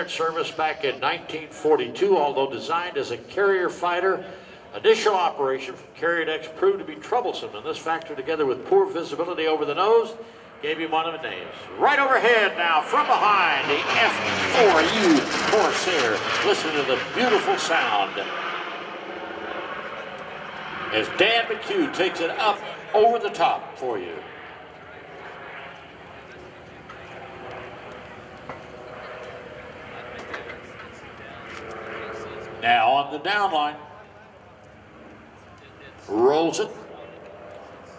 Service back in 1942, although designed as a carrier fighter. Initial operation from carrier decks proved to be troublesome, and this factor, together with poor visibility over the nose, gave him one of the names. Right overhead now, from behind, the F4U Corsair. Listen to the beautiful sound as Dan McCue takes it up over the top for you. Now on the down line, rolls it,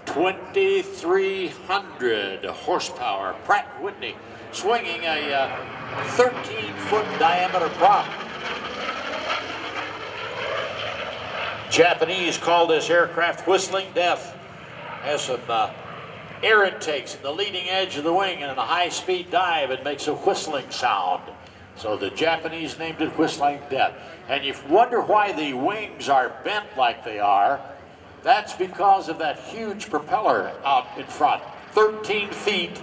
2,300 horsepower. Pratt & Whitney swinging a 13-foot diameter prop. Japanese call this aircraft whistling death. Has some air intakes in the leading edge of the wing, and in a high-speed dive it makes a whistling sound. So the Japanese named it Whistling Death. And you wonder why the wings are bent like they are. That's because of that huge propeller out in front, 13 feet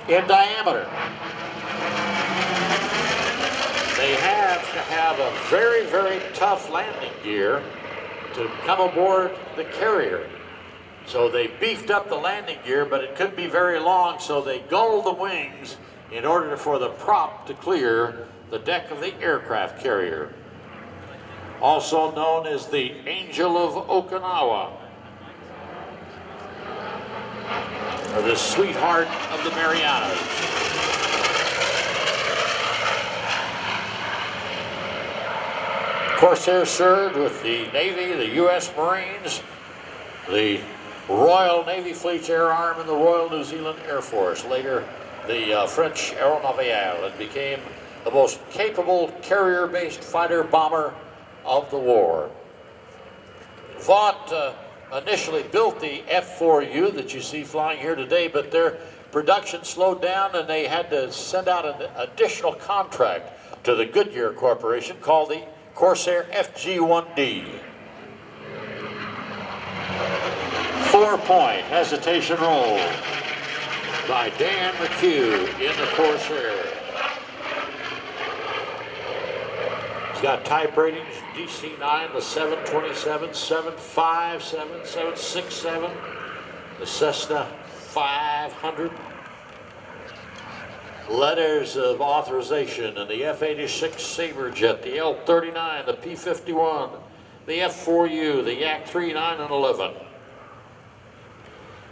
in diameter. They have to have a very, very tough landing gear to come aboard the carrier. So they beefed up the landing gear, but it couldn't be very long, so they gulled the wings in order for the prop to clear the deck of the aircraft carrier. Also known as the Angel of Okinawa, or the Sweetheart of the Marianas. Corsair served with the Navy, the U.S. Marines, the Royal Navy Fleet's Air Arm, and the Royal New Zealand Air Force. Later, the French Aeronavale, and became the most capable carrier-based fighter bomber of the war. Vought initially built the F4U that you see flying here today, but their production slowed down and they had to send out an additional contract to the Goodyear Corporation called the Corsair FG1D. 4-point hesitation roll by Dan McCue in the Corsair. He's got type ratings, DC-9, the 727, 757, 767, the Cessna 500. Letters of authorization in the F-86 Sabre jet, the L-39, the P-51, the F4U, the Yak-3, 9, and 11.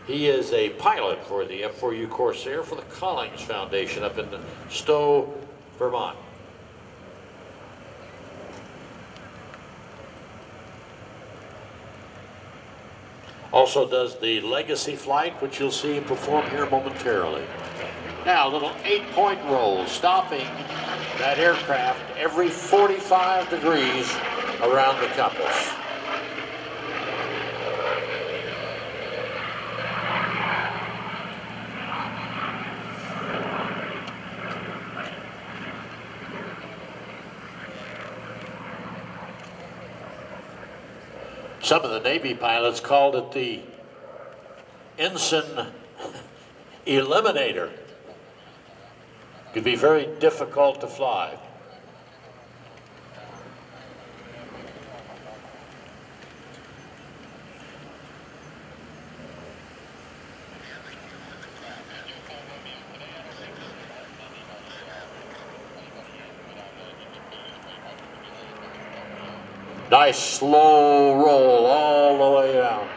He is a pilot for the F4U Corsair for the Collings Foundation up in Stowe, Vermont. Also does the Legacy flight, which you'll see him perform here momentarily. Now, a little 8-point roll, stopping that aircraft every 45 degrees around the compass. Some of the Navy pilots called it the Ensign Eliminator. Could be very difficult to fly. Nice slow roll all the way down.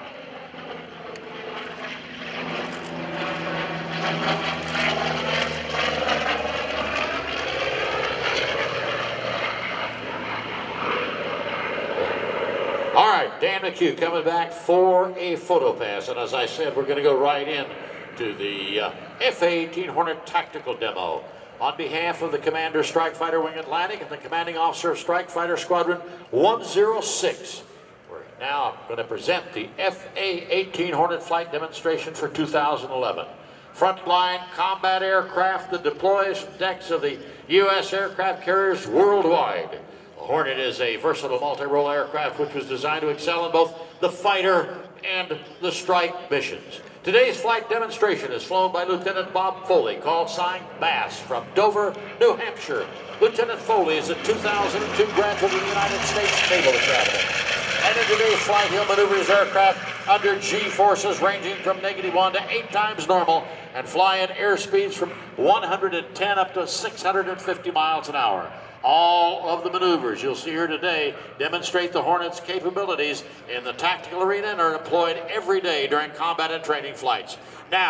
All right, Dan McCue coming back for a photo pass. And as I said, we're going to go right in to the F-18 Hornet tactical demo. On behalf of the Commander Strike Fighter Wing Atlantic and the Commanding Officer of Strike Fighter Squadron 106, we're now going to present the FA-18 Hornet flight demonstration for 2011. Frontline combat aircraft that deploys from decks of the U.S. aircraft carriers worldwide. The Hornet is a versatile multi-role aircraft which was designed to excel in both the fighter and the strike missions. Today's flight demonstration is flown by Lieutenant Bob Foley, call sign Bass, from Dover, New Hampshire. Lieutenant Foley is a 2002 graduate of the United States Naval Academy. And in today's flight, he'll maneuver his aircraft under G-forces ranging from -1 to 8 times normal and fly at airspeeds from 110 up to 650 miles an hour. All of the maneuvers you'll see here today demonstrate the Hornet's capabilities in the tactical arena and are employed every day during combat and training flights. Now,